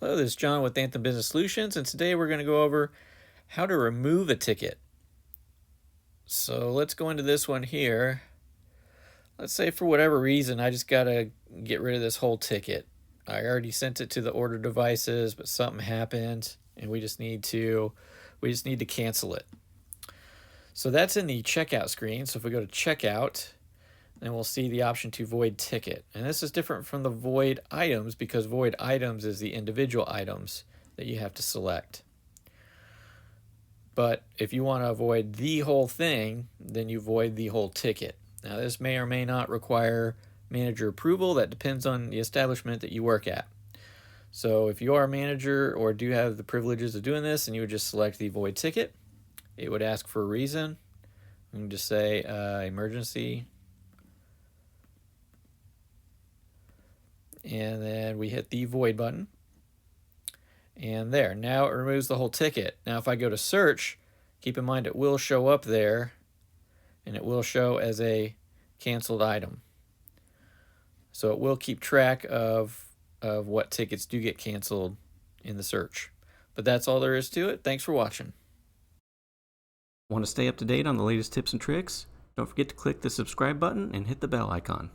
Hello, this is John with Anthem Business Solutions, and today we're going to go over how to remove a ticket. So let's go into this one here. Let's say for whatever reason I just got to get rid of this whole ticket. I already sent it to the order devices, but something happened and we just need to cancel it. So that's in the checkout screen. So if we go to checkout, then we'll see the option to void ticket. And this is different from the void items because void items is the individual items that you have to select. But if you want to avoid the whole thing, then you void the whole ticket. Now this may or may not require manager approval. That depends on the establishment that you work at. So if you are a manager or do have the privileges of doing this, and you would just select the void ticket, it would ask for a reason. You can just say emergency. And then we hit the void button. And there, now it removes the whole ticket. Now if I go to search, keep in mind it will show up there and it will show as a canceled item. So it will keep track of what tickets do get canceled in the search. But that's all there is to it. Thanks for watching. Want to stay up to date on the latest tips and tricks? Don't forget to click the subscribe button and hit the bell icon.